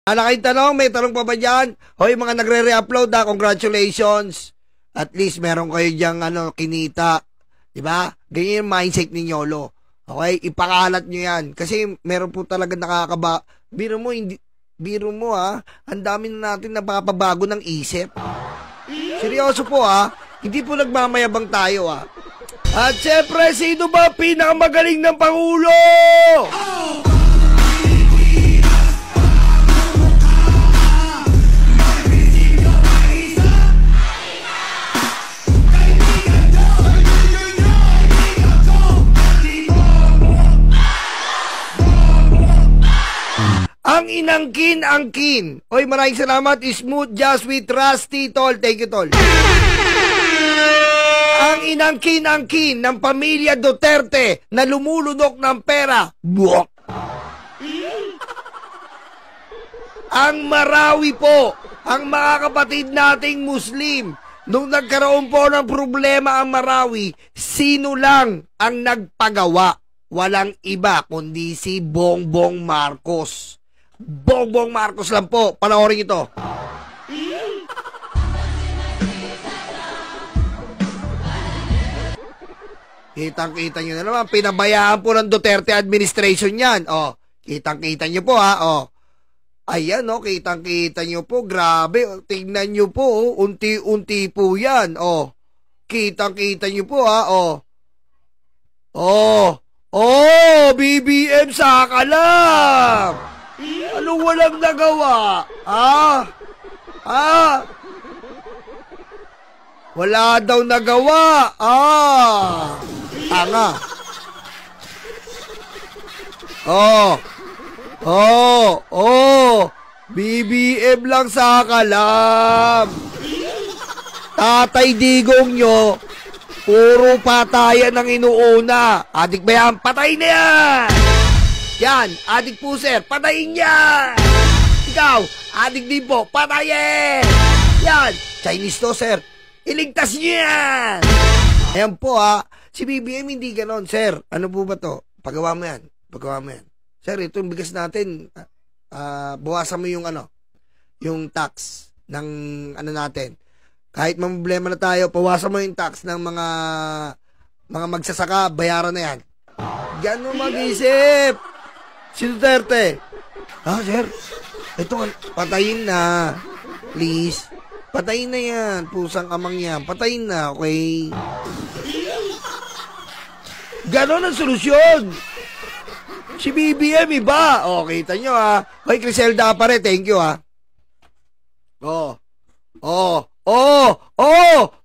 Kayong tanong, may tanong pa ba dyan? Hoy, mga nagre-re-upload na, congratulations. At least meron kayo diyang kinita. Diba? Ganyan yung mindset ni Yolo. Okay? Ipakalat nyo yan. Kasi meron po talaga nakakaba. Biro mo ang dami na natin napapabago ng isip. Seryoso po hindi po nagmamayabang tayo At syempre, sino ba pinakamagaling ng Pangulo? Ang inangkin-angkin. Oy, maraming salamat. Smooth Just with Rusty, tol. Thank you, tol. Ang inangkin-angkin ng pamilya Duterte na lumulunok ng pera. Buwak. Ang Marawi po, ang mga kapatid nating Muslim, nung nagkaroon po ng problema ang Marawi, sino lang ang nagpagawa? Walang iba kundi si Bongbong Marcos. Bongbong Marcos lang po. Panoorin ito. Kitang-kita nyo na naman. Pinabayaan po ng Duterte administration yan. Kitang-kita nyo po Ayan kitang-kita nyo po. Grabe. Tingnan nyo po. Unti-unti po yan. Kitang-kita nyo po BBM sa kalam. Ano walang nagawa? Wala daw nagawa. Tanga. BBM lang sa kalam. Tatay Digong nyo, puro patayan ang inuuna. Adik ba yan? Patay na yan! Yan, adik po sir, patayin yan! Ikaw, adik din po, patayin! Yan, Chinese to sir, iligtas nyo yan! Ayan po si BBM hindi ganon, sir. Ano po ba to? Pagawa mo yan. Sir, ito yung bigas natin, bawasan mo yung yung tax ng natin. Kahit problema na tayo, pawasan mo yung tax ng mga magsasaka, bayaran na yan. Diyan mo mag-isip. Si Duterte. Sir, ito, patayin na. Please. Patayin na yan. Pusang amang yan. Patayin na, okay? Ganon ang solusyon. Si BBM, iba. Kita nyo, Hoy, Criselda pare, thank you,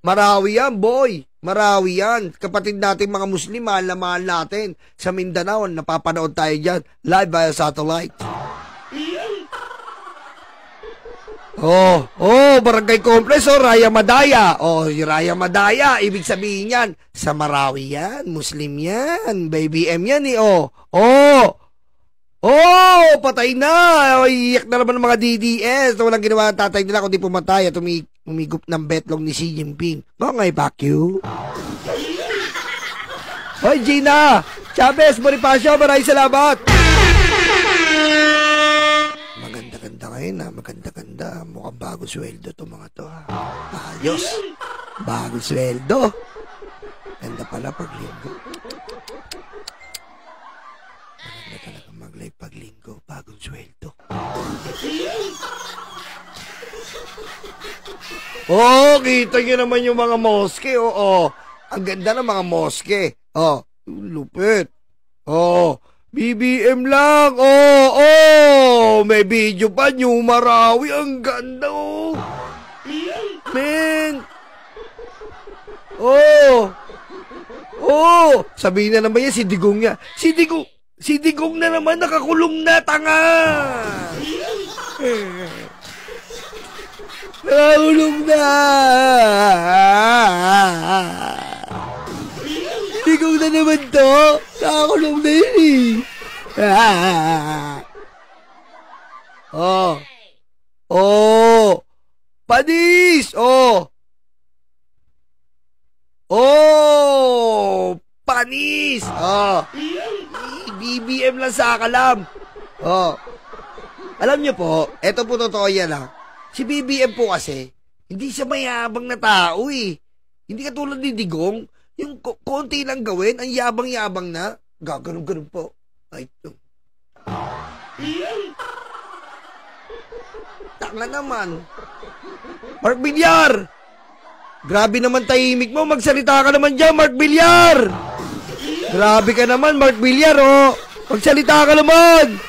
Marawi yan, boy. Marawi yan. Kapatid natin mga Muslim, mahal na mahal natin. Sa Mindanao, napapanood tayo dyan. Live via satellite. Barangay Complex, Raya Madaya. Raya Madaya, ibig sabihin yan, sa Marawi yan, Muslim yan, baby M yan patay na. Iyak na naman ng mga DDS. Walang ginawa ang tatay nila kundi pumatay at umigop ng betlong ni Xi Jinping. Ngay back you. Hoy, Gina Chavez, Bonifacio, maraming salamat. Maganda-ganda ngayon maganda-ganda. Mukhang bagong sweldo to mga to Ayos. Bagong sweldo. Ganda pala pag linggo. Maganda talaga mag-live pag linggo. Bagong sweldo. Kita nyo naman yung mga moske. Ang ganda ng mga moske. Lupit. BBM lang. May video pa. New Marawi. Ang ganda. Men. Sabihin na naman yan si Digong niya. Si Digong na naman nakakulong na. Tanga. Nakakulong na. Digong na naman to. Nakakulong na yun Panis! Panis! BBM lang sa kalam. Alam niyo po, eto po totoo yan ha. Si BBM po kasi, hindi siya mayabang na tao eh. Hindi katulad ni Digong, yung konti lang gawin, ang yabang-yabang na. Gaganon-ganon po. Ay, tanga naman. Mark Villar! Grabe naman tahimik mo, magsalita ka naman dyan, Mark Villar! Grabe ka naman, Mark Villar, oh! Magsalita ka naman!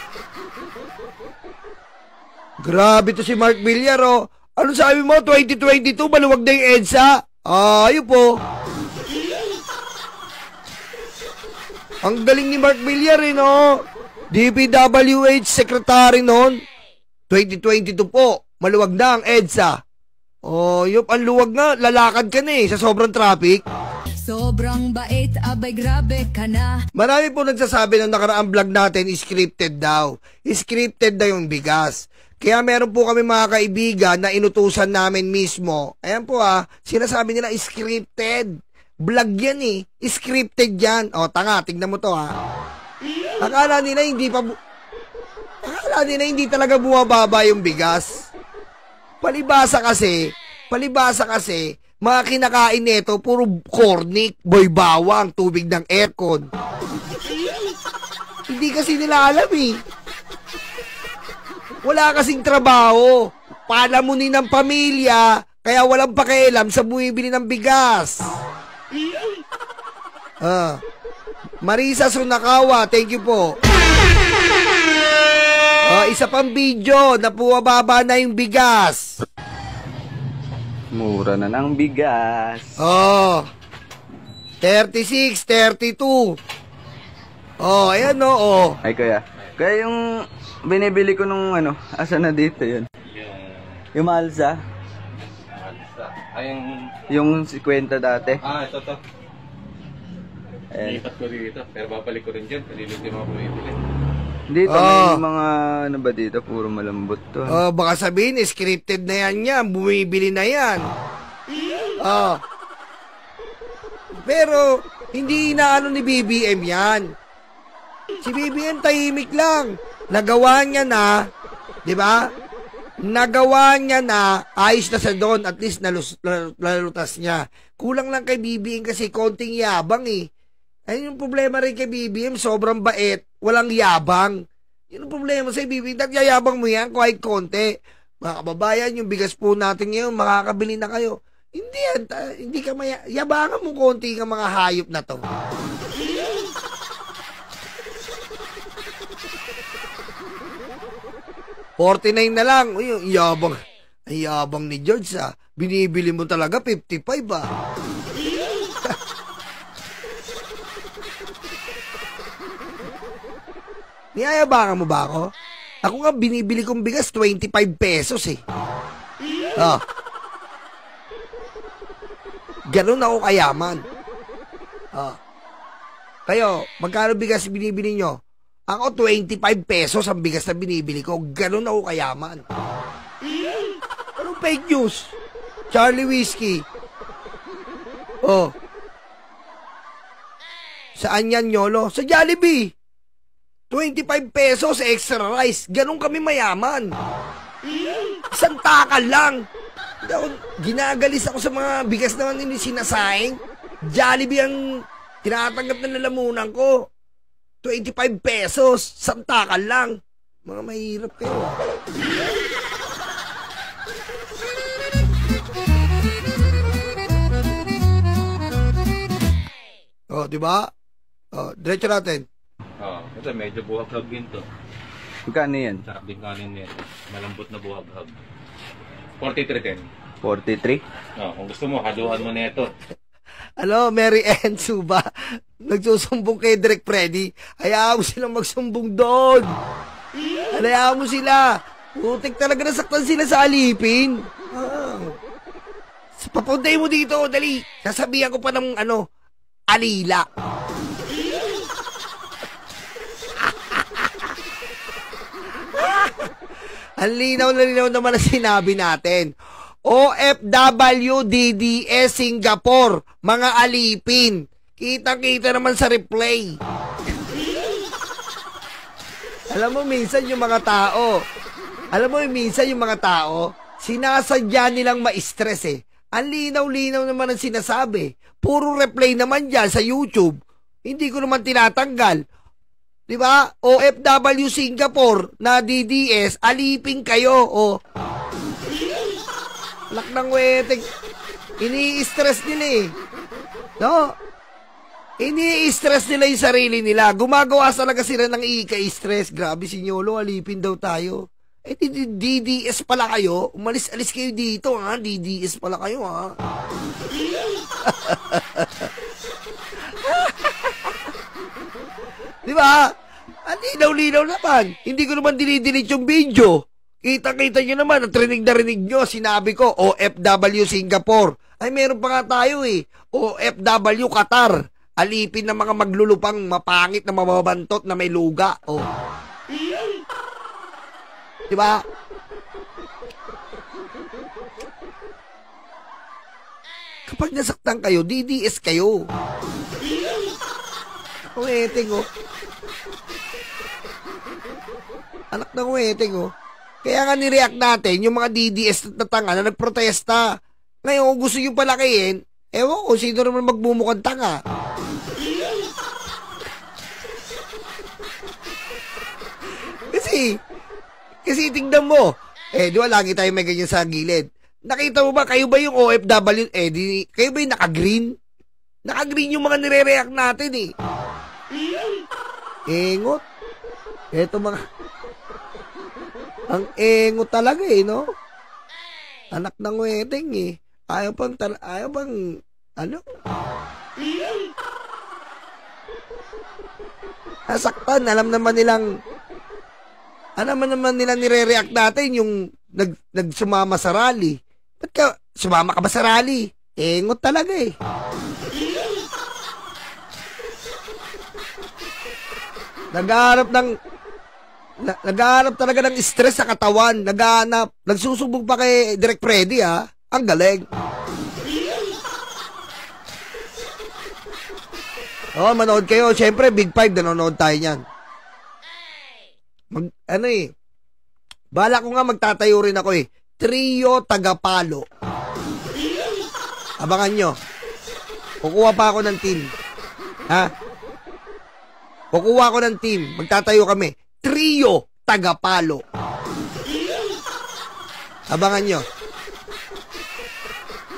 Grabe to si Mark Villar, oh! Ano sabi mo, 2022, maluwag na yung EDSA? Ayun po. Ang galing ni Mark Villar, eh, no? DPWH Secretary noon, 2022 po, maluwag na ang EDSA. Oh, yup, ang luwag nga, lalakad ka na eh, sa sobrang traffic. Sobrang bait, abay grabe ka na. Marami po nagsasabi ng nakaraang vlog natin, scripted daw. Scripted na yung bigas. Kaya meron po kami mga kaibigan na inutusan namin mismo. Ayan po sinasabi nila scripted. Vlog yan eh, scripted yan. O, tanga, tignan mo to Akala nila hindi talaga bumababa yung bigas. Palibasa kasi, mga kinakain nito, puro cornic, boy bawang, tubig ng aircon. Hindi kasi nila alam eh. Wala kasing trabaho. Palamunin ng pamilya, kaya walang pakialam sa bumibili ng bigas. Marisa Sunakawa, thank you po. Isa pang video na bumababa na yung bigas. Mura na ng bigas. 36, 32. Ayan Ay kuya, kaya yung binibili ko nung asa na dito yun? Yung Malsa. Ay, yung 50 dati. ito. Lipat ko dito, pero babalik ko rin dyan. Panilig din ako bumibili. Dito may mga ba dito, puro malambot to. Baka sabihin, scripted na yan, bumibili na yan. Pero, hindi inaano ni BBM yan. Si BBM tahimik lang. Nagawa niya na, di ba? Nagawa niya na, ayos na sa doon, at least nalutas niya. Kulang lang kay BBM kasi konting yabang eh. Ayun yung problema rin kay BBM, sobrang bait, walang yabang. Yun ang problema sa BBM, nagyayabang mo yan kahit konti. Mga kababayan, yung bigas po natin ngayon, makakabili na kayo. Hindi yan, hindi ka yabangan mo konti ng mga hayop na to. $49 na lang. Uy, ang yabang ni George Binibili mo talaga 55 Niyayabangan mo ba ako? Ako nga binibili kong bigas 25 pesos eh. Ganun ako kayaman. Kayo, magkano bigas binibili nyo? Ako 25 pesos ang bigas na binibili ko. Ganun ako kayaman. Anong fake news? Charlie Whiskey. Saan yan, Yolo? Sa Jollibee. 25 pesos extra rice. Ganun kami mayaman. Isang takal lang. Ginagalis ako sa mga bigas naman hindi sinasayang. Jollibee ang tinatanggap na lalamunan ko. 25 pesos. Isang takal lang. Mga mahirap kayo. Diba? Diretso natin. Ito medyo buhag-hag din to. Magkano yan? Sarap din kanin nito. Malambot na buhag-hag. 43.10. 43? Kung gusto mo, haluhan mo nito. Hello, Mary Ann Suba. Nagsusumbong kay Direk Freddy. Hayaan mo silang magsumbong doon. Hayaan mo sila. Putik talaga nasaktan sila sa alipin. Papuntay mo dito, dali. Sasabihan ko pa ng alila. Ang linaw na linaw naman na sinabi natin. OFW, DDS, Singapore, mga alipin. Kitang-kita naman sa replay. Alam mo, minsan yung mga tao, Alam mo, minsan yung mga tao, sinasadya nilang ma-stress eh. Ang linaw-linaw naman ang sinasabi. Puro replay naman dyan sa YouTube. Hindi ko naman tinatanggal. Diba? OFW Singapore na DDS, alipin kayo. O, lak ng weteng. Ini-stress nila eh. No? Ini-stress nila yung sarili nila. Gumagawa talaga sila ng ika-stress. Grabe si Nyolo, alipin daw tayo. Eh, DDS pala kayo. Umalis-alis kayo dito, ha? DDS pala kayo, ha? Di ba? Ang linaw-linaw naman. Hindi ko naman dinidelete yung video. Kita-kita nyo naman, at rinig na rinig nyo, sinabi ko, OFW Singapore. Ay, meron pa nga tayo eh. OFW Qatar. Alipin ng mga maglulupang mapangit na mababantot na may luga. Oh. Diba? Kapag nasaktan kayo, DDS kayo. Weteng, oh. Anak ng weteng, oh. Kaya nga nireact natin yung mga DDS na tanga na nagprotesta. Ngayon, kung gusto nyo palakihin, ewan ko, sino naman magbumukhang tanga. Kasi tingnan mo, di ba lagi tayo may ganyan sa gilid. Nakita mo ba, kayo ba yung OFW, kayo ba yung naka-green? Naka-green yung mga nire-react natin eh. Engot. Eto mga, ang engot talaga eh, no? Anak ng weteng eh. Ayaw pang, ano? Nasaktan, alam naman nilang nire-react natin yung nagsumama sa rally. Ba't ka, sumama ka ba sa rally? Engot talaga eh. Naghahanap talaga ng stress sa katawan. Nagsusubog pa kay Direk Freddy ha. Ang galing. Oh, manood kayo. Siyempre, Big Five, nanonood tayo niyan. Bala ko nga magtatayo rin ako eh. Trio Tagapalo. Abangan nyo. Kukuha pa ako ng team. Ha? Kukuha ako ng team. Magtatayo kami. Trio Tagapalo. Abangan nyo.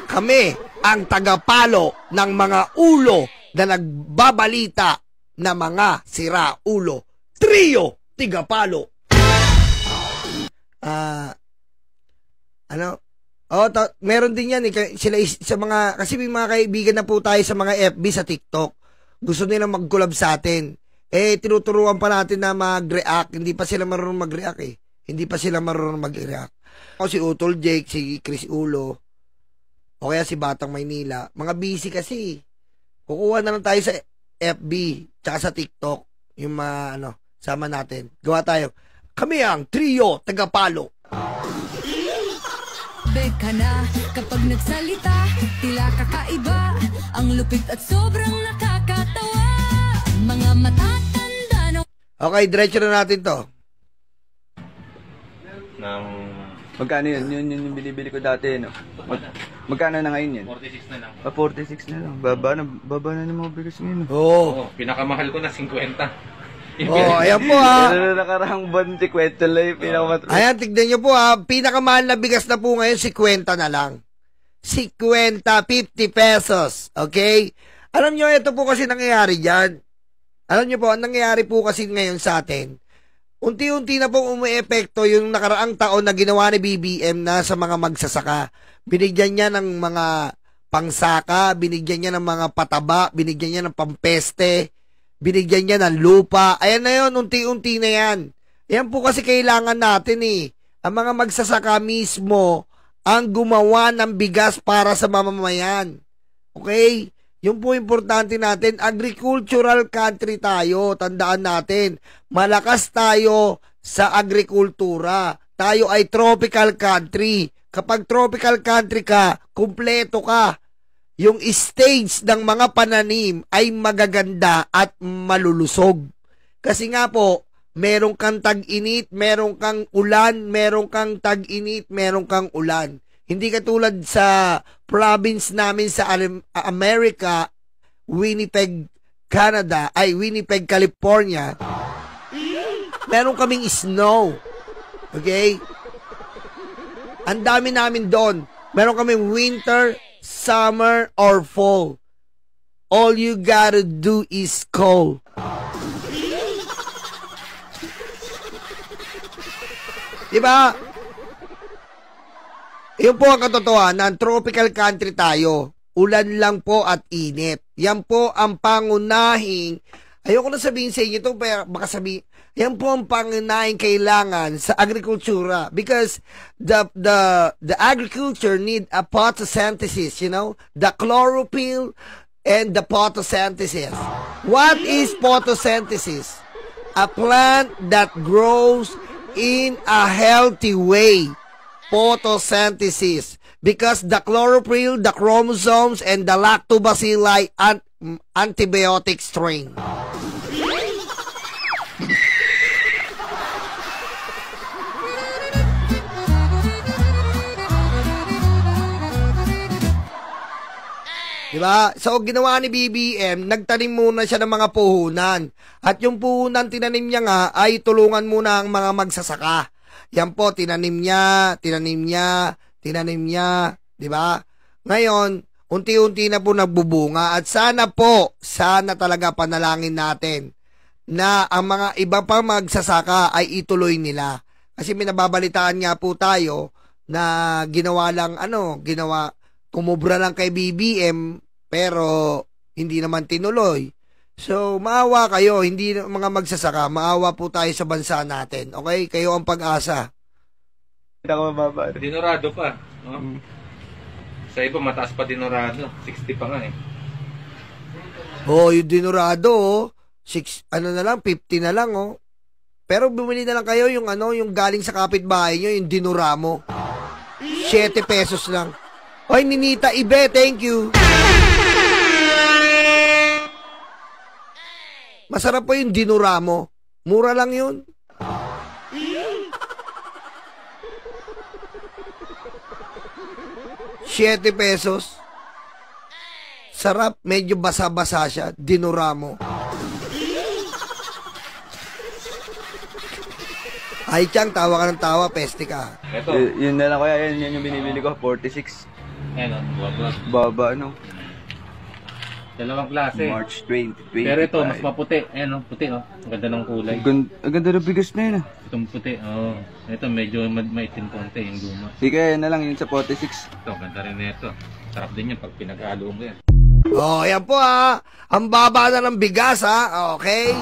Kami ang tagapalo ng mga ulo na nagbabalita na mga sira ulo. Trio Tagapalo. Meron din yan eh. Sila sa mga, kasi may mga kaibigan na po tayo sa mga FB, sa TikTok. Gusto nila mag-collab sa atin. Tinuturuan pa natin na mag-react. Hindi pa sila marunong mag-react eh. Hindi pa sila marunong mag-react. Ako si Utol Jake, si Chris Ulo, o kaya si Batang Maynila. Mga busy kasi. Kukuha na lang tayo sa FB, tsaka sa TikTok. Yung mga, sama natin. Gawa tayo. Kami ang Trio Tagapalo. Beka na kapag nagsalita, tila kakaiba, ang lupit at sobrang nakakatawa. Mga matatanda no. Okay, diretso na natin to. Magkano yun? Yun yung binibili ko dati, no? Magkano na ngayon yun? 46 na lang. 46 na lang. Baba na ng mga bigas ngayon. Oo. Pinakamahal ko na 50. Ayan po ha. Pero nakarang buwan, si kwento lang yung pinakamatro. Ayan, tignan nyo po ha. Pinakamahal na bigas na po ngayon, 50 na lang. 50, 50 pesos. Okay? Alam nyo, ito po kasi nangyayari dyan. Alam nyo po, ang nangyayari po kasi ngayon sa atin, unti-unti na po umu-epekto yung nakaraang taon na ginawa ni BBM na sa mga magsasaka. Binigyan niya ng mga pangsaka, binigyan niya ng mga pataba, binigyan niya ng pampeste, binigyan niya ng lupa. Ayan na yun, unti-unti na yan. Yan po kasi kailangan natin eh. Ang mga magsasaka mismo ang gumawa ng bigas para sa mamamayan. Okay? Yung po importante natin, agricultural country tayo. Tandaan natin, malakas tayo sa agrikultura. Tayo ay tropical country. Kapag tropical country ka, kumpleto ka. Yung stage ng mga pananim ay magaganda at malulusog. Kasi nga po, Meron kang tag-init, meron kang ulan, meron kang tag-init, meron kang ulan. Hindi katulad sa province namin sa America, Winnipeg, Canada, Winnipeg, California. Meron kaming snow. Okay? Ang dami namin doon. Meron kaming winter, summer, or fall. All you gotta do is cold. Diba? Yun po ang katotohanan. Tropical country tayo. Ulan lang po at init. Yan po ang pangunahing, ayoko na sabihin sa inyo ito, pero baka sabihin, yan po ang pangunahing kailangan sa agrikultura. Because the agriculture need a photosynthesis, you know? The chlorophyll and the photosynthesis. What is photosynthesis? A plant that grows in a healthy way. Photosynthesis. Because the chlorophyll, the chromosomes, and the lactobacilli antibiotic strain. Diba? So, ginawa ni BBM, nagtanim muna siya ng mga puhunan. At yung puhunan tinanim niya nga ay tulungan muna ang mga magsasaka. Yan po, tinanim niya, diba? Ngayon, unti-unti na po nagbubunga at sana talaga panalangin natin na ang mga iba pang magsasaka ay ituloy nila. Kasi minababalitaan nga po tayo na kumubra lang kay BBM pero hindi naman tinuloy. So, maawa kayo, hindi mga magsasaka, maawa po tayo sa bansa natin. Okay? Kayo ang pag-asa. Dinorado pa. No? Sa iba, mataas pa dinorado. 60 pa nga eh. Yung dinorado, 50 na lang, oh. Pero bumili na lang kayo yung galing sa kapitbahay nyo, yung dinoramo. 7 pesos lang. Oy, Ninita Ibe, thank you. Masarap po yung dinuramo. Mura lang yun. ₱7. Sarap, medyo basa-basa siya. Dinuramo. Ay, Chang, tawa ka ng tawa, peste ka. Ito. Yun na lang kaya, yan yung binibili ko, 46. Ayan o, Baba, dalawang klase. March 2025. Pero ito, mas maputi. Ayan o, puti o. Ang ganda ng kulay. Ang ganda ng bigas na yun Itong puti, oh. Ito, medyo maitim konti yung luma. Sige, yan na lang yun sa 46. Ito, ganda rin na ito. Sarap din yan pag pinag-halo mo yan. Oh, yan po ha. Ang baba na ng bigas ha. Okay?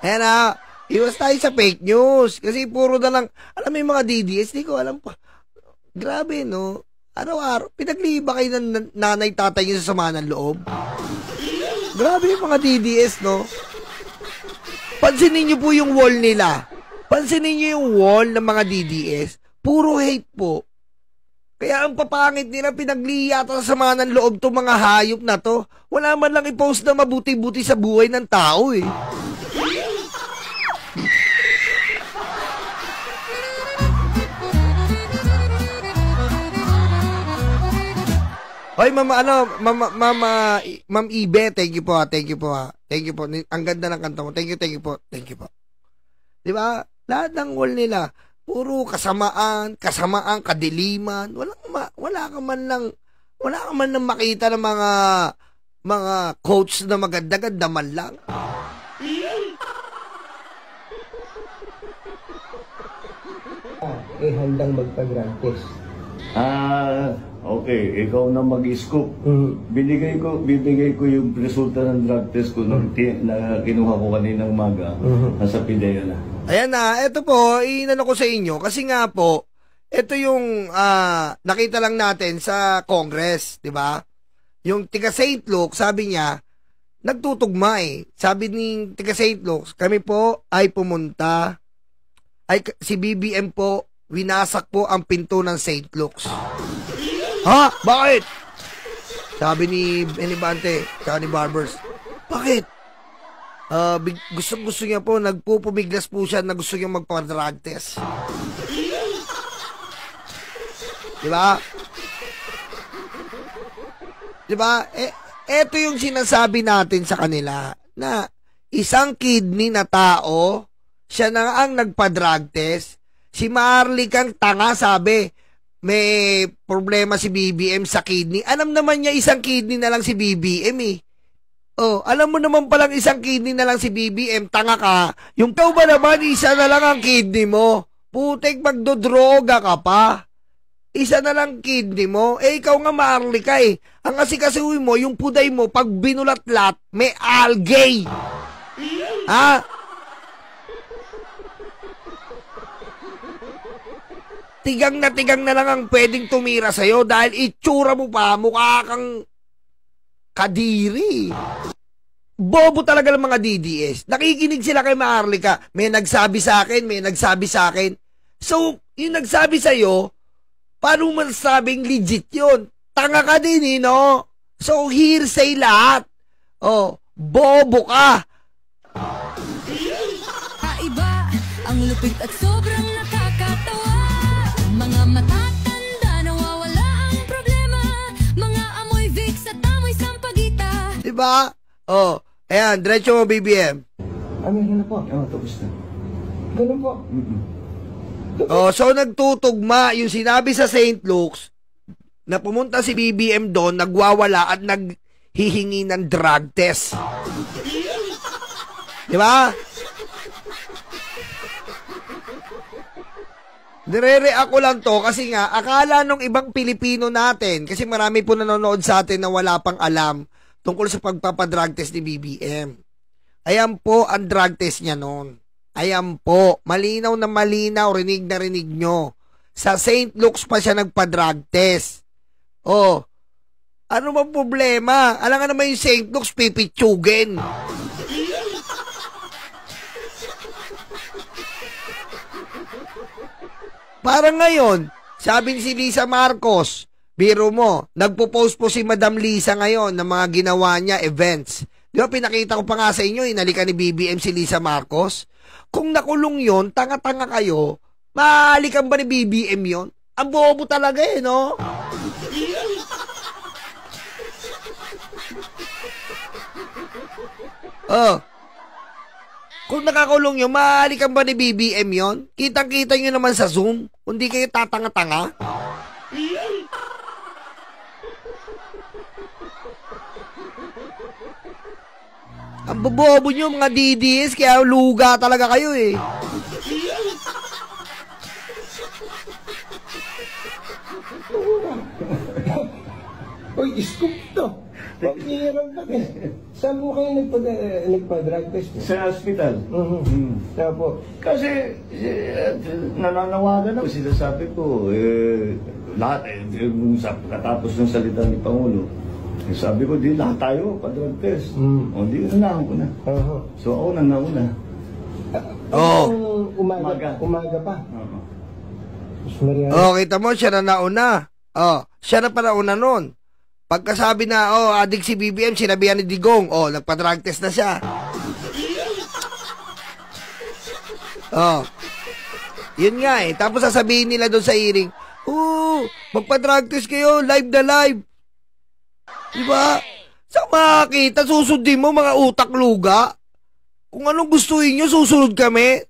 Ayan ha. Iwas tayo sa fake news. Kasi puro na lang, alam mo yung mga DDS, di ko alam pa. Grabe, no? Araw-araw, pinagliba kayo ng nanay tatay nyo sa sama ng loob. Grabe yung mga DDS, no? Pansinin nyo po yung wall nila. Pansinin nyo yung wall ng mga DDS. Puro hate po. Kaya ang papangit nila, pinagliyata sa sama ng loob to mga hayop na to. Wala man lang i-post na mabuti-buti sa buhay ng tao, eh. Hoy, Ma'am Ibe, thank you po ha. Thank you po. Ang ganda ng kanta mo. Thank you po. Di ba? Lahat ng wall nila, puro kasamaan, kadiliman. Wala ka man lang makita ng mga quotes na maganda-ganda man lang. Handang magpa-grand test. Okay, ikaw na mag-scoop. Bibigay ko yung resulta ng drug test ko na kinuha ko kaninang umaga. Nasa PIDEA na. Ayan na, ito po, inano ko sa inyo. Kasi nga po, ito yung nakita lang natin sa Congress, di ba? Yung tiga St. Luke, sabi niya, nagtutugma eh. Sabi ni tiga St. Luke, kami po ay pumunta, si BBM po, winasak po ang pinto ng St. Luke's. Ha? Bakit? Sabi ni Benibante, tsaka ni Barbers, bakit? Gusto niya po, nagpupumiglas po siya na gusto niya magpa-drug test. Diba? Diba? Eto yung sinasabi natin sa kanila na isang kidney na tao, siya na ang nagpa-drug test. Si Marley kang tanga, sabi, may problema si BBM sa kidney. Alam naman niya isang kidney na lang si BBM eh. Oh, alam mo naman palang isang kidney na lang si BBM, tanga ka. Yung ikaw ba naman, isa na lang ang kidney mo. Putek, magdodroga ka pa. Isa na lang kidney mo. Ikaw nga Marley ka eh. Ang asikasuhin mo, yung puday mo, pag binulat-lat, may algae. Ha? Tigang na lang ang pwedeng tumira sa'yo dahil itsura mo pa, mukha kang kadiri. Bobo talaga ng mga DDS. Nakikinig sila kay Maharlika. May nagsabi sa akin. So, yung nagsabi sa'yo, paano mo masabing legit yun? Tanga ka din, no? So, hearsay lahat. Oh, bobo ka. Kaiba, ang lupit at sobrang nakakatawa. Mga matatanda, nawawala ang problema. Mga amoy Vicks at amoy Sampaguita. Diba? Oh, ayan, diretso mo, BBM. Ano na po? Tapos na. Ganun po. Oh, so nagtutugma yung sinabi sa St. Luke's na pumunta si BBM doon, nagwawala at naghihingi ng drug test. Diba? Nire-react ko lang to kasi nga, akala nung ibang Pilipino natin, kasi marami po nanonood sa atin na wala pang alam tungkol sa pagpapadrug test ni BBM. Ayan po ang drug test niya noon. Ayan po, malinaw na malinaw, rinig na rinig nyo. Sa St. Luke's pa siya nagpa-drug test. Oh, ano bang problema? Alam nga naman yung St. Luke's pipitsugin. Parang ngayon, sabi si Lisa Marcos, biro mo, nagpo-post po si Madam Lisa ngayon ng mga ginawa niya, events. Di ba, pinakita ko pa nga sa inyo, inalikan ni BBM si Lisa Marcos. Kung nakulong yon, tanga-tanga kayo, mahalikan ba ni BBM yon? Ang bobo talaga eh, no? Oh. Kung nakakulong yun, mahalikan ba ni BBM yon? Kitang-kita nyo naman sa Zoom. Kung di kayo tatanga-tanga. Ang bobobo nyo mga DDS, kaya luga talaga kayo eh. Uy, scoop to. Pag-iiram pa kayo. Saan mo kayo nagpa-drug test? Sa hospital. Tapos, Kasi nananawagan ako, sinasabi ko, lahat, katapos ng salita ni Pangulo, sabi ko, di lahat tayo, pa-drug test. O, di, unahan ko na. So, ako na nauna. umaga pa. Oh, kita mo, siya na nauna. Oh, siya na pa nauna nun. Pagkasabi na, adik si BBM, sinabihan ni Digong, nagpa-drug test na siya. Yun nga eh. Tapos sasabihin nila doon sa hearing, magpa-drug test kayo, live na live. Diba? Sa makakita, susundin mo mga utak luga. Kung anong gustuin nyo, susunod kami.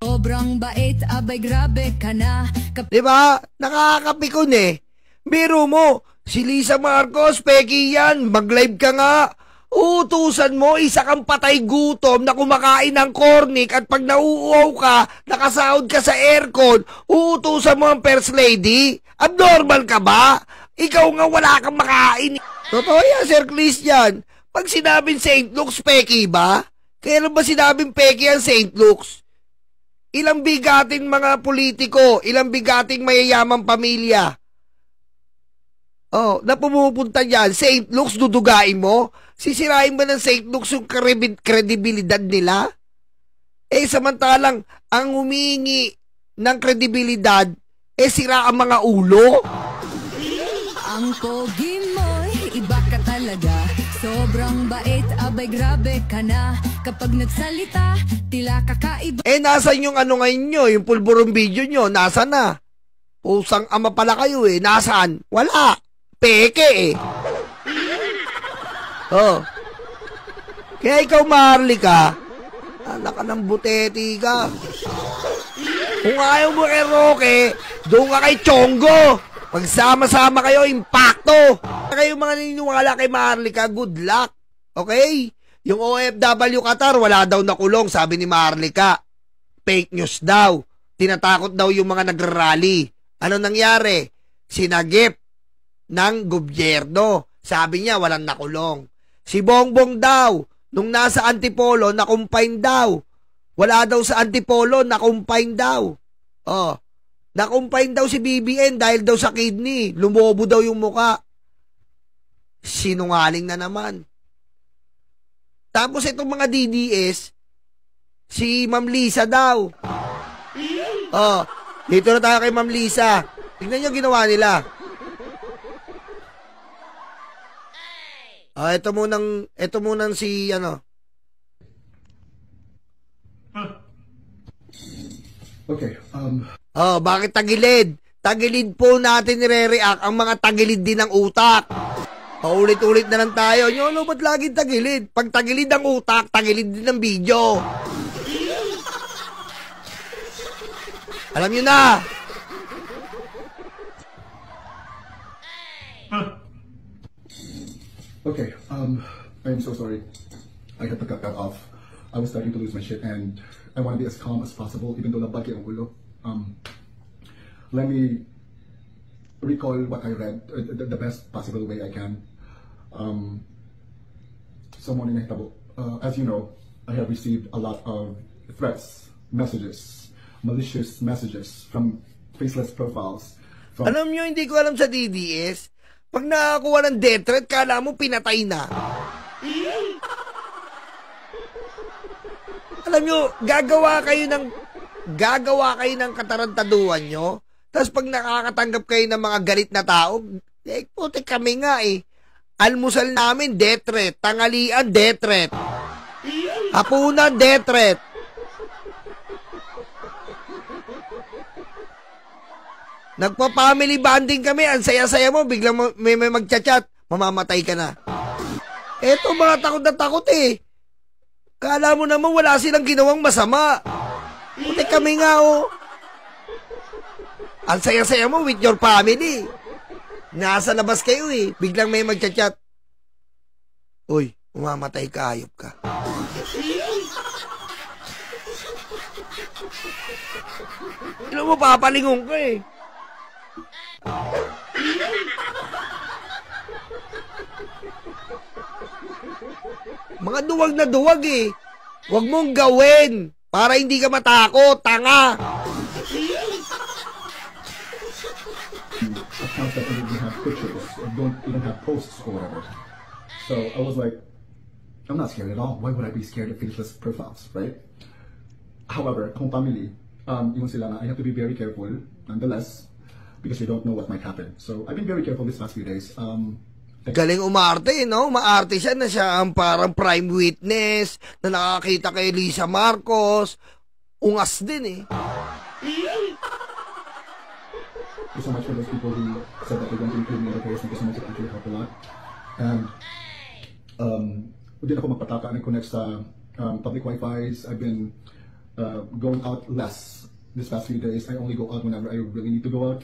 Sobrang bait, abay grabe ka na. Diba? Nakakapikon eh. Biro mo, si Lisa Marcos, peki yan, mag-live ka nga. Utusan mo, isa kang patay gutom na kumakain ng cornic at pag nauuhaw ka, nakasahod ka sa aircon, utusan mo ang first lady. Abnormal ka ba? Ikaw nga wala kang makain. Totoo yan, Sir Christian. Pag sinabing St. Luke's, peki ba? Kailan ba sinabing peki ang St. Luke's? Ilang bigating mga politiko, ilang bigating mayayamang pamilya. Na pumupunta dyan, St. Luke's, dudugain mo? Sisirain ba ng St. Luke's yung kredibilidad nila? Samantalang, ang humingi ng kredibilidad, sira ang mga ulo? Ang pogi mo'y iba Sobrang bait, abay grabe ka na. Kapag nagsalita, tila kakaiba. Nasan yung ano ngayon nyo? Yung pulburong video nyo, nasa na? Pusang ama pala kayo Nasaan? Wala. Peke Oh. Kaya ikaw, Maharlika, anak ka ng buteti ka. Kung ayaw mo kay Roque, doon ka kay Chongo. Magsama-sama kayo, impacto. Kayo mga naniniwala kay Maharlika, good luck. Okay? Yung OFW Qatar, wala daw nakulong, sabi ni Maharlika. Fake news daw. Tinatakot daw yung mga nagrarally. Ano nangyari? Sinagip ng gobyerno. Sabi niya, walang nakulong. Si Bongbong daw, nung nasa Antipolo, nakumpine daw. Wala daw sa Antipolo, nakumpine daw. Oh, nakumpine daw si BBN dahil daw sa kidney. Lumobo daw yung muka. Sinungaling na naman. Tapos itong mga DDS, si Ma'am Lisa daw. Oh, dito na tayo kay Ma'am Lisa. Tingnan nyo ginawa nila. Ito munang si ano. Okay, bakit tagilid? Tagilid po natin nire-react ang mga tagilid din ng utak. Paulit-ulit na lang tayo. Ano ba't laging tagilid? Pag tagilid ang utak, tagilid din ang video. Alam nyo na. Okay, I'm so sorry. I had to cut that off. I was starting to lose my shit and I want to be as calm as possible even though labag yung ulo. Let me recall what I read the best possible way I can. Someone in Nahitabo, as you know, I have received a lot of threats, messages, malicious messages from faceless profiles. Alam nyo, hindi ko alam sa DDS, pag nakakuha ng death threat, kala mo pinatay na. Alam nyo, gagawa kayo ng katarantaduhan nyo, tapos pag nakakatanggap kayo ng mga galit na tao, puti kami nga Almusal namin, death threat. Tangalian, death threat. Hapunan, death threat. Nagpa-family bonding kami, ang saya-saya mo, biglang may magchat-chat, mamamatay ka na. Eto, mga takot na takot Kala mo naman wala silang ginawang masama. Puti kami nga Ang saya-saya mo with your family. Nasa labas kayo biglang may magchat-chat. Uy, umamatay ka, hayop ka. Alam mo, papalingon ka Mga duwag na duwag Huwag mong gawin para hindi ka matakot, tanga. Accounts that don't even have pictures or don't even have posts or whatever. So I was like, I'm not scared at all. Why would I be scared of faceless profiles, right? However, akong family, yung sila na, I have to be very careful nonetheless because you don't know what might happen. So I've been very careful these past few days. Galing umarte, no? Maarte siya na siya ang parang prime witness na nakakita kay Lisa Marcos. Ungas din Thank you so much for those people who said that they're going to include me in the case. Thank you so much. It actually helped a lot. And hindi ako magpataka and connect sa public Wi-Fi's. I've been going out less this past few days. I only go out whenever I really need to go out.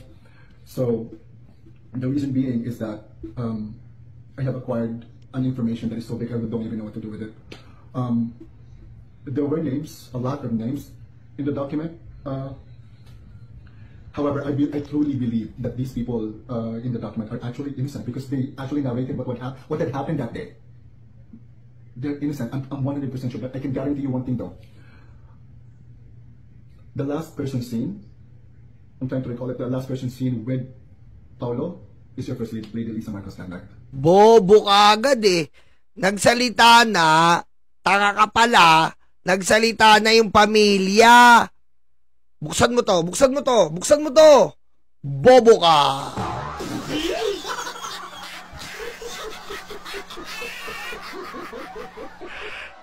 So the reason being is that I have acquired an information that is so big I don't even know what to do with it. There were names, a lot of names in the document. However, I truly believe that these people in the document are actually innocent because they actually narrated what had happened that day. They're innocent. I'm 100% sure, but I can guarantee you one thing though. The last person seen, I'm trying to recall it, the last person seen with Paulo is your first lady, Lisa Marcos Gandag. Bobo ka agad Nagsalita na, tanga ka pala, nagsalita na yung pamilya. Buksan mo to, buksan mo to, buksan mo to. Bobo ka.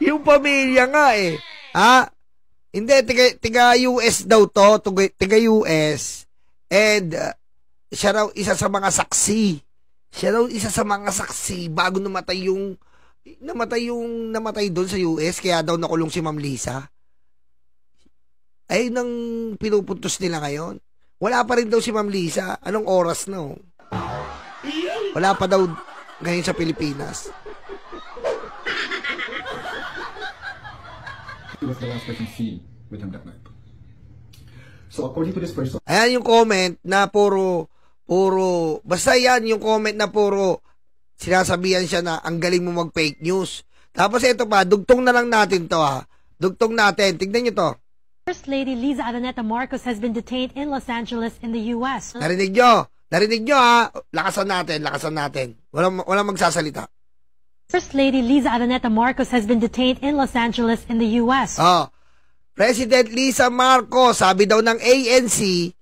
Yung pamilya nga eh. Ha? Hindi, tiga US daw to, tiga US. And siya raw isa sa mga saksi. Bago namatay doon sa US, kaya daw nakulong si Ma'am Lisa. Ay nang pinupuntos nila ngayon. Wala pa rin daw si Ma'am Lisa. Anong oras na? Wala pa daw ngayon sa Pilipinas. He was the last person seen with him that night. So according to this person, ayan yung comment na puro, basta yan yung comment na puro sinasabihan siya na ang galing mo mag-fake news. Tapos ito pa, dugtong na lang natin to ha. Dugtong natin, tignan nyo to. First Lady Liza Araneta Marcos has been detained in Los Angeles in the U.S. Narinig nyo ha. Lakasan natin. Walang magsasalita. First Lady Liza Araneta Marcos has been detained in Los Angeles in the U.S. President Lisa Marcos, sabi daw ng ANC,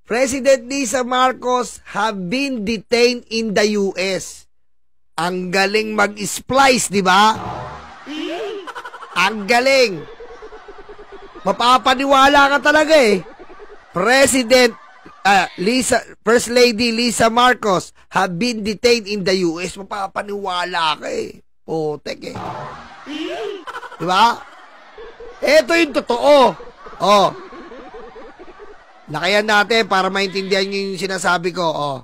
President Lisa Marcos have been detained in the U.S. Ang galing mag-splice, di ba? Ang galing. Mapapaniwala ka talaga eh. First Lady Lisa Marcos have been detained in the U.S. Mapapaniwala ka eh. Putek eh. Di ba? Ito yung totoo. Lakayan natin para maintindihan nyo yung sinasabi ko.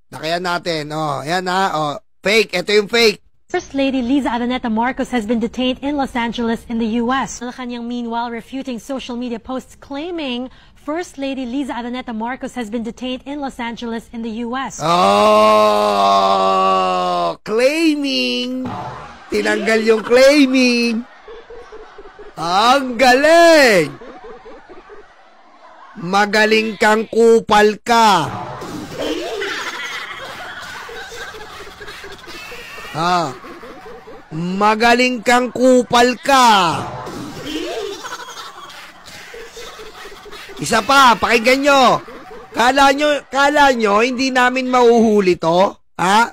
Lakayan natin. Yan ha. Fake. Ito yung fake. First Lady Liza Araneta Marcos has been detained in Los Angeles in the U.S. Malacanang meanwhile refuting social media posts claiming First Lady Liza Araneta Marcos has been detained in Los Angeles in the U.S. Claiming. Tinanggal yung claiming. Ang galing. Magaling kang kupal ka. Magaling kang kupal ka. Isa pa, pakinggan nyo. Kala nyo hindi namin mauhuli to?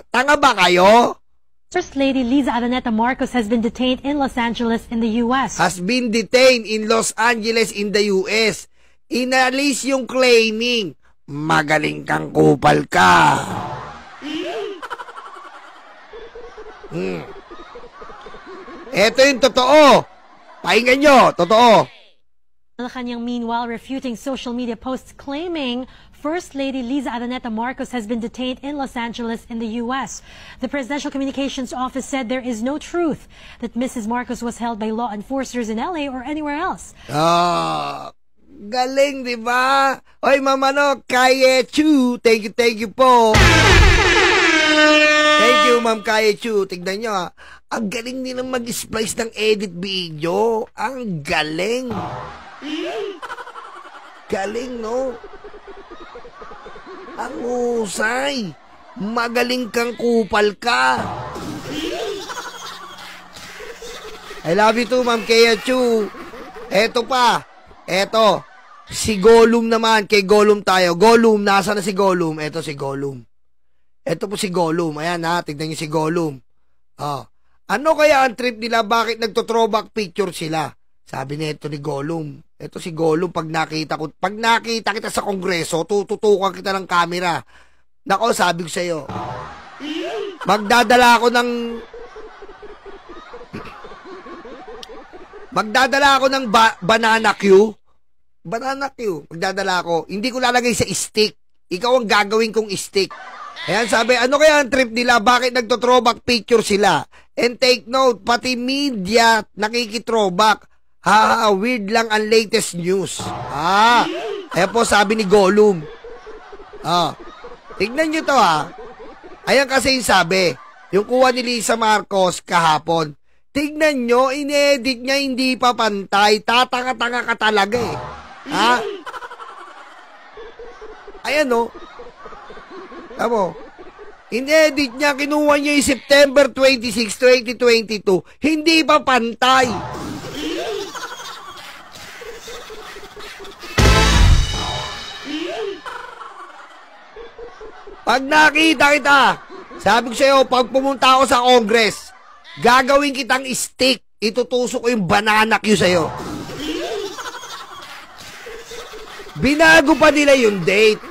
Tanga ba kayo? First Lady Liza Araneta Marcos has been detained in Los Angeles in the U.S. Has been detained in Los Angeles in the U.S. Inalis yung claiming. Magaling kang kupal ka. Ito yung totoo. Pakinggan nyo, totoo. Malacanang meanwhile refuting social media posts claiming First Lady Liza Araneta Marcos has been detained in Los Angeles in the U.S. The Presidential Communications Office said there is no truth that Mrs. Marcos was held by law enforcers in LA or anywhere else. Galing, di ba? Oy, Mama no, Kaye Chu. Thank you po. Thank you, Ma'am Kaye Chu. Tignan nyo ha. Ang galing nilang mag-splice ng edit video. Ang galing. Galing, no? Ang husay. Magaling kang kupal ka. I love you too, Ma'am Kaye Chu. Eto pa. Eto. Si Gollum naman. Kay Gollum tayo. Gollum, nasa na si Gollum? Eto si Gollum. Eto po si Gollum. Ayan ha, tignan niyo si Gollum. Ano kaya ang trip nila? Bakit nagto-throwback picture sila? Sabi nito ni Gollum. Eto si Gollum, pag nakita kita sa kongreso, tututukan kita ng camera. Nako, sabi ko sa iyo. Magdadala ako ng banana Q. Banana Q. Magdadala ako. Hindi ko lalagay sa stick. Ikaw ang gagawin kong stick. Ayan, sabi, ano kaya ang trip nila? Bakit nagto-throwback picture sila? And take note, pati media nakiki-throwback. Weird lang ang latest news. Ayan po sabi ni Gollum. Tignan nyo to ha. Ayan kasi yung sabi. Yung kuha ni Lisa Marcos kahapon. Tignan nyo, inedit niya hindi pa pantay. Tatanga-tanga ka talaga eh. Ayan o. Tamo. Inedit niya, kinuha niya yung September 26, 2022. Hindi pa pantay. Pag nakita kita, sabi ko sa'yo, pag pumunta ako sa Congress, gagawin kitang stick. itutusok ko yung banana cue sa'yo. Binago pa nila yung date.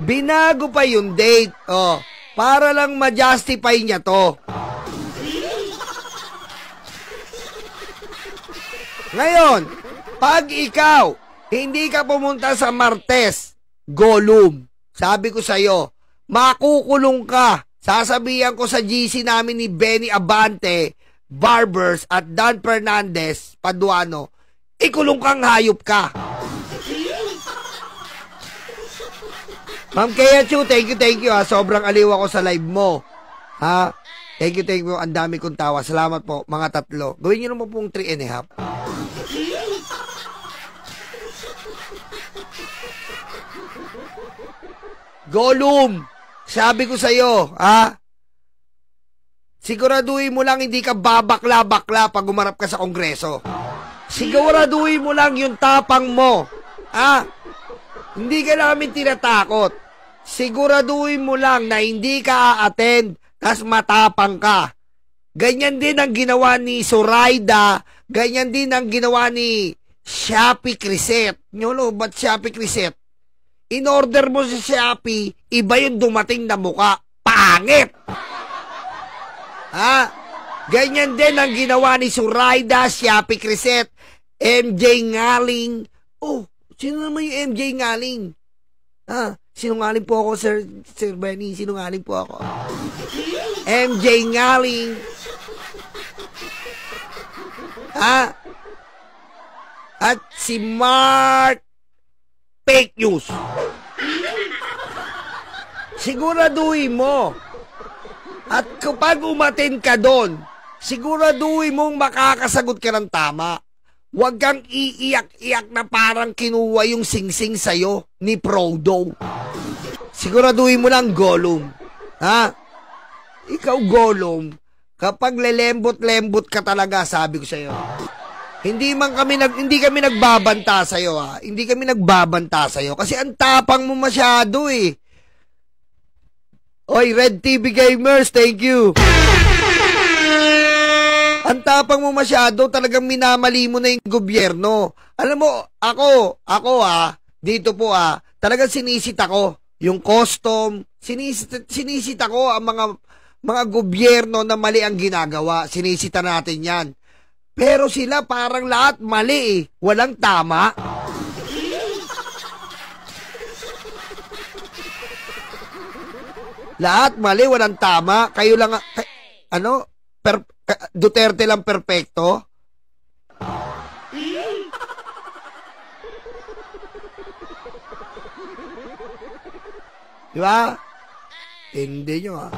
Binago pa yung date. Oh, para lang ma-justify niya to. Ngayon, pag ikaw, hindi ka pumunta sa Martes, Gollum, sabi ko sa'yo, makukulong ka. Sasabihan ko sa GC namin ni Benny Abante, Barbers at Dan Fernandez, Paduano, ikulong kang hayop ka. Ma'am Kea Chu, thank you ha. Sobrang aliw ako sa live mo. Ha? Thank you. Ang dami kong tawa. Salamat po, mga tatlo. Gawin nyo naman pong 3.5. Gollum, sabi ko sa'yo, ha? Siguraduhin mo lang hindi ka babakla-bakla pag umarap ka sa kongreso. Siguraduhin mo lang yung tapang mo. Ha? Hindi ka namin tinatakot. Siguraduhin mo lang na hindi ka a-attend tas matapang ka. Ganyan din ang ginawa ni Zoraida. Ganyan din ang ginawa ni Shopee Crisette. Nyolo, ba't Shopee Crisette? In-order mo sa Shopee, iba yung dumating na muka. Pangit! Ha? Ganyan din ang ginawa ni Zoraida, Shopee Crisette, MJ Ngaling. Oh, sino naman yung MJ Ngaling? Ha? Sinungaling po ako, Sir Benny. Sinungaling po ako. MJ Ngaling. Ha? At si Mark Fake News. Siguraduhin mo. At kapag umatin ka doon, siguraduhin mong makakasagot ka ng tama. Huwag kang iiyak-iyak na parang kinuha yung singsing sa'yo ni Frodo. Siguraduhin mo lang, Gollum. Ha? Ikaw, Gollum, kapag lelembot-lembot ka talaga, sabi ko sa'yo, hindi kami nagbabanta sa'yo, ha? Hindi kami nagbabanta sa'yo kasi ang tapang mo masyado, eh. Oy, Red TV Gamers, thank you. Ang tapang mo masyado, talagang minamali mo na yung gobyerno. Alam mo, ako dito po talagang sinisit ako yung custom, sinisit ako ang mga gobyerno na mali ang ginagawa. Sinisita natin yan. Pero sila parang lahat mali, eh. Walang tama. Lahat mali, walang tama. Kayo lang, Duterte lang perpekto? Di ba? Hindi nyo,